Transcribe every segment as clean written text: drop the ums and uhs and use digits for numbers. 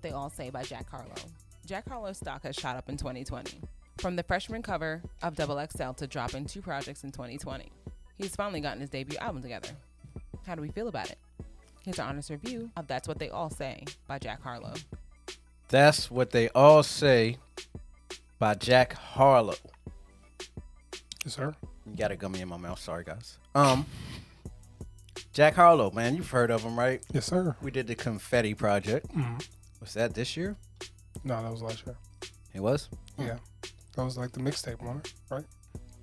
What They All Say by Jack Harlow. Jack Harlow's stock has shot up in 2020. From the freshman cover of XXL to dropping 2 projects in 2020. He's finally gotten his debut album together. How do we feel about it? Here's our honest review of That's What They All Say by Jack Harlow. That's What They All Say by Jack Harlow. Yes, sir. You got a gummy in my mouth. Sorry, guys. Jack Harlow, man, you've heard of him, right? Yes, sir. We did the Confetti Project. Mm-hmm. Was that this year? No, that was last year. It was? Yeah. That was like the mixtape one, right?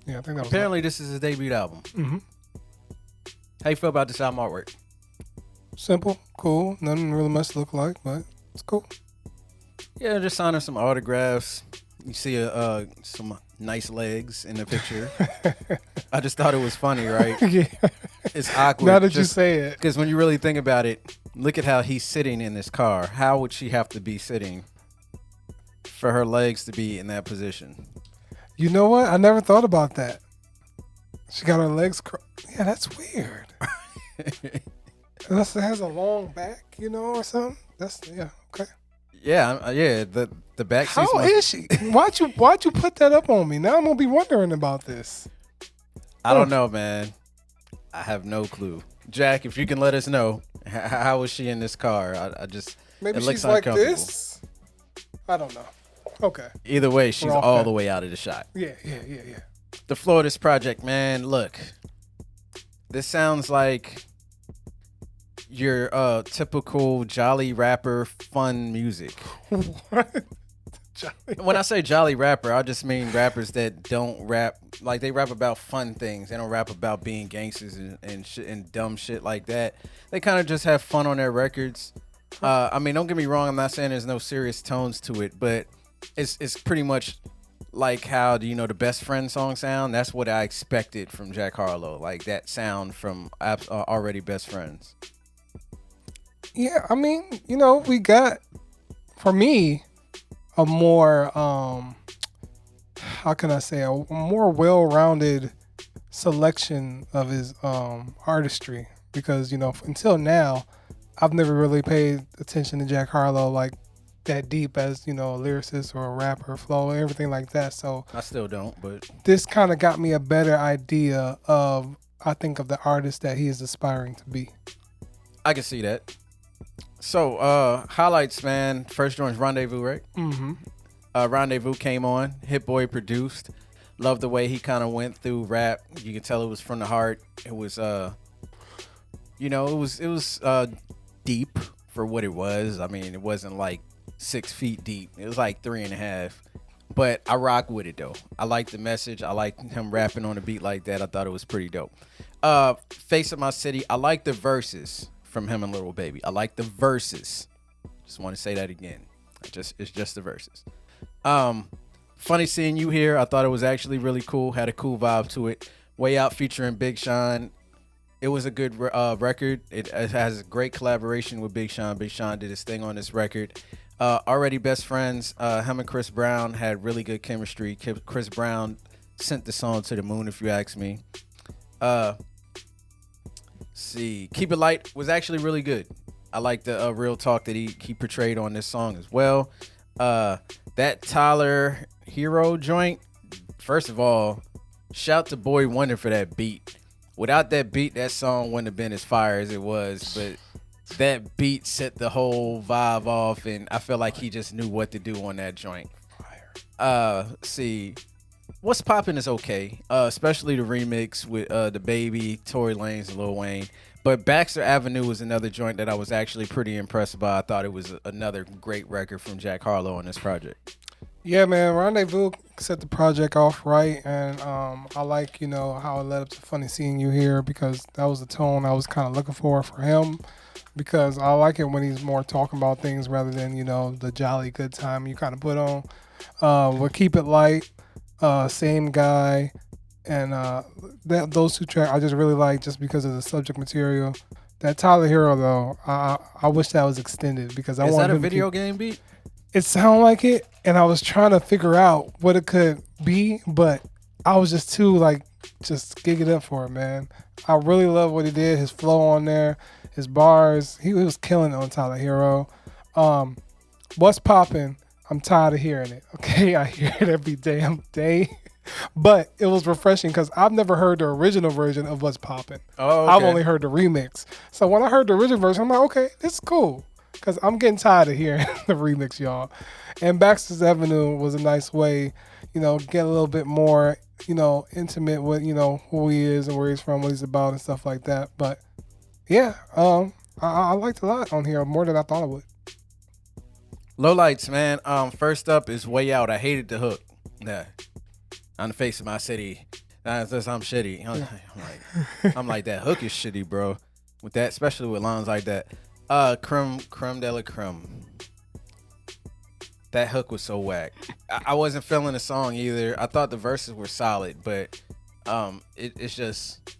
Yeah, I think that was. Apparently, this is his debut album. Mm-hmm. How you feel about this album artwork? Simple, cool, nothing really much to look like, but it's cool. Yeah, just signing some autographs. You see some nice legs in the picture. I just thought it was funny, right? Yeah. It's awkward. Now that you say it. Because when you really think about it, look at how he's sitting in this car. How would she have to be sitting for her legs to be in that position? You know what? I never thought about that. She got her legs yeah, that's weird. Unless it has a long back, or something. Yeah, okay. Yeah, yeah. The back seats. How is she? Why'd you put that up on me? Now I'm gonna be wondering about this. I don't know, man. I have no clue. Jack, if you can let us know, how was she in this car? I just maybe it looks she's like uncomfortable. this. I don't know. Okay. Either way, she's all the way out of the shot. Yeah. The floor of this project, man. Look, this sounds like your typical jolly rapper fun music. What? When I say jolly rapper, I just mean rappers that don't rap like they rap about fun things. They don't rap about being gangsters and shit and dumb shit like that. They kind of just have fun on their records. I mean, don't get me wrong. I'm not saying there's no serious tones to it, but it's pretty much like how the Best Friend song sound. That's what I expected from Jack Harlow, like that sound from Already Best Friends. Yeah, I mean, we got, for me, a more, how can I say, a more well-rounded selection of his artistry. Because, until now, I've never really paid attention to Jack Harlow like that deep as, a lyricist or a rapper, flow, everything like that. So I still don't, but this kind of got me a better idea of, I think, of the artist that he is aspiring to be. I can see that. So, highlights, man. First joint's Rendezvous, right? Mm-hmm. Rendezvous came on. Hit Boy produced. Love the way he kind of went through rap. You can tell it was from the heart. It was, it was deep for what it was. I mean, it wasn't like 6 feet deep. It was like 3.5. But I rock with it though. I like the message. I like him rapping on a beat like that. I thought it was pretty dope. Face of My City. I like the verses from him and Little Baby. I like the verses. Just want to say that again. It's just the verses. Funny seeing you here. I thought it was actually really cool. Had a cool vibe to it. Way Out featuring Big Sean. It was a good record. It has a great collaboration with Big Sean. Big Sean did his thing on this record. Already Best Friends. Him and Chris Brown had really good chemistry. Chris Brown sent the song to the moon, if you ask me. See, Keep It Light was actually really good. I like the real talk that he portrayed on this song as well. That Tyler Hero joint, first of all, shout to Boy Wonder for that beat. Without that beat, that song wouldn't have been as fire as it was, but that beat set the whole vibe off, and I feel like he just knew what to do on that joint. See, What's Poppin' is okay, especially the remix with the Baby, Tory Lanez, and Lil Wayne. But Baxter Avenue was another joint that I was actually pretty impressed by. I thought it was another great record from Jack Harlow on this project. Yeah, man, Rendezvous set the project off right, and I like, how it led up to Funny Seeing You Here, because that was the tone I was kind of looking for him, because I like it when he's more talking about things rather than, the jolly good time you kind of put on. We'll Keep It Light, Same Guy, and those 2 tracks I just really like just because of the subject material. That Tyler Hero, though, I wish that was extended, because I want Is that a video game beat? It sounded like it, and I was trying to figure out what it could be, but I was just too, just gig it up for it, man. I really love what he did, his flow on there, his bars. He was killing it on Tyler Hero. What's poppin'? I'm tired of hearing it. Okay, I hear it every damn day. But it was refreshing because I've never heard the original version of What's Poppin'. Oh, okay. I've only heard the remix. So when I heard the original version, I'm like, okay, this is cool. Because I'm getting tired of hearing the remix, y'all. And Baxter's Avenue was a nice way, get a little bit more, intimate with, who he is and where he's from, what he's about and stuff like that. But yeah, I liked a lot on here, more than I thought I would. Lowlights, man. First up is Way Out. I hated the hook. Yeah. On the face of my city. I'm shitty. I'm like that hook is shitty, bro. With that, especially with lines like that. Creme de la creme. That hook was so whack. I wasn't feeling the song either. I thought the verses were solid, but it's just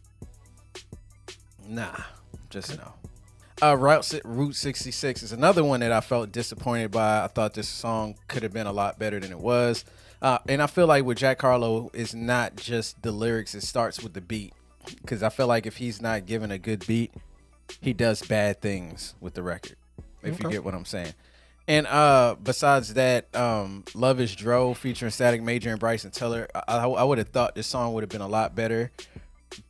just no. Route 66 is another one that I felt disappointed by. I thought this song could have been a lot better than it was. And I feel like with Jack Harlow, it's not just the lyrics. It starts with the beat. Because I feel like if he's not given a good beat, he does bad things with the record. If you get what I'm saying. And besides that, Love Is Dro featuring Static Major and Bryson Tiller. I would have thought this song would have been a lot better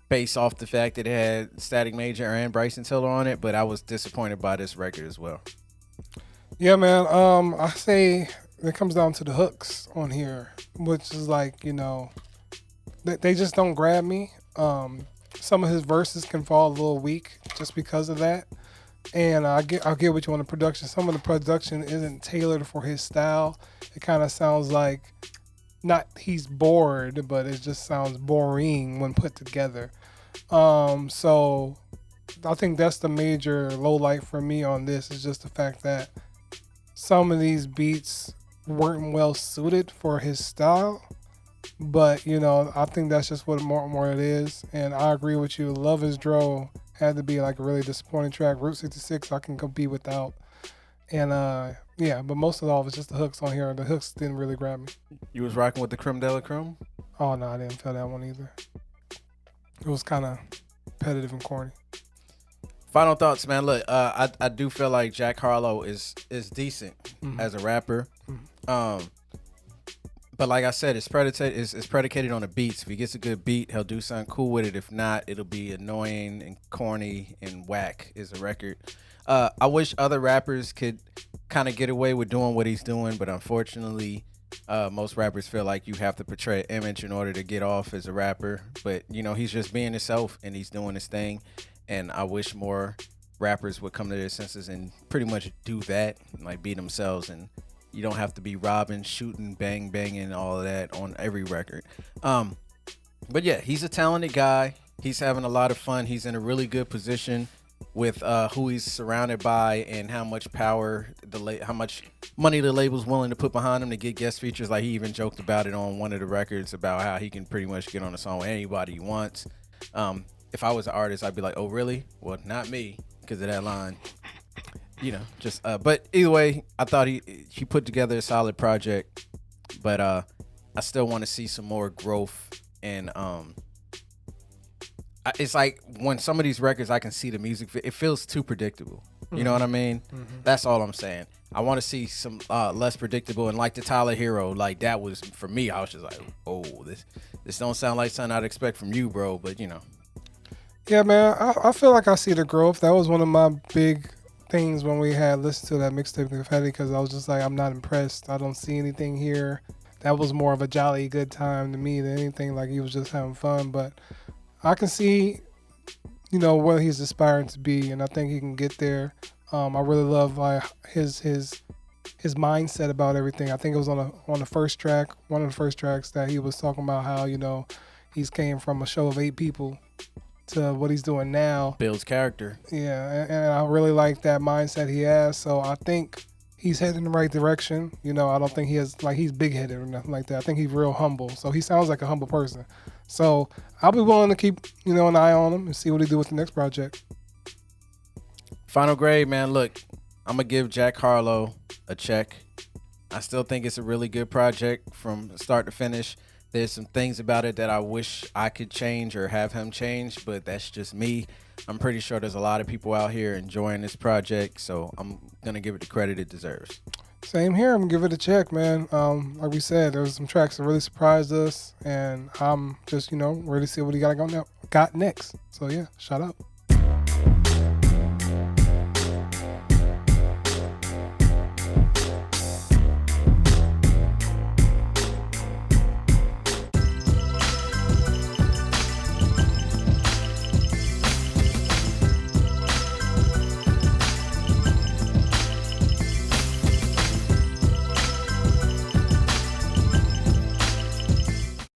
based off the fact that it had Static Major and Bryson Tiller on it. But I was disappointed by this record as well. Yeah, man. I say it comes down to the hooks on here, which is like, they just don't grab me. Some of his verses can fall a little weak just because of that. And I'll get with you on the production. Some of the production isn't tailored for his style. It kind of sounds like, not he's bored, but it just sounds boring when put together. So I think that's the major low light for me on this, is just the fact that some of these beats weren't well suited for his style. But, I think that's just what more it is. And I agree with you. Love Is Dro had to be like a really disappointing track. Route 66 I can compete without. And but most of all, it's just the hooks on here. The hooks didn't really grab me. You was rocking with the Creme de la Creme? Oh, no, I didn't feel that one either. It was kind of repetitive and corny. Final thoughts, man. Look, I do feel like Jack Harlow is decent as a rapper. But like I said, it's predicated on the beats. If he gets a good beat, he'll do something cool with it. If not, it'll be annoying and corny and whack as a record. I wish other rappers could kind of get away with doing what he's doing, but unfortunately, most rappers feel like you have to portray an image in order to get off as a rapper. But, he's just being himself and he's doing his thing. And I wish more rappers would come to their senses and pretty much do that, like be themselves. And you don't have to be robbing, shooting, banging, all of that on every record. But yeah, he's a talented guy. He's having a lot of fun. He's in a really good position with who he's surrounded by and how much power, how much money the label's willing to put behind him to get guest features. Like he even joked about it on one of the records about how he can pretty much get on a song with anybody he wants. If I was an artist, I'd be like, oh, really? Well, not me, because of that line. But either way, I thought he put together a solid project, but I still want to see some more growth. And it's like when some of these records, I can see the music, it feels too predictable. You know what I mean? Mm-hmm. That's all I'm saying. I want to see some less predictable, and like the Tyler Hero, like that was, for me, I was just like, oh, this don't sound like something I'd expect from you, bro, but Yeah, man, I feel like I see the growth. That was one of my big things when we had listened to that mixtape Confetti, because I was just like, I'm not impressed. I don't see anything here. That was more of a jolly good time to me than anything. Like he was just having fun. But I can see, what he's aspiring to be, and I think he can get there. I really love like his mindset about everything. I think it was on the first track, one of the first tracks, that he was talking about how he's came from a show of 8 people to what he's doing now. Builds character. Yeah, and I really like that mindset he has. So I think he's heading in the right direction. I don't think he's big-headed or nothing like that. I think he's real humble. So he sounds like a humble person. So I'll be willing to keep, an eye on him and see what he do with the next project. Final grade, man. Look, I'm going to give Jack Harlow a check. I still think it's a really good project from start to finish. There's some things about it that I wish I could change or have him change, but that's just me. I'm pretty sure there's a lot of people out here enjoying this project, so I'm going to give it the credit it deserves. Same here. I'm gonna give it a check, man. Like we said, there was some tracks that really surprised us, and I'm just ready to see what he got next. So yeah, shout out.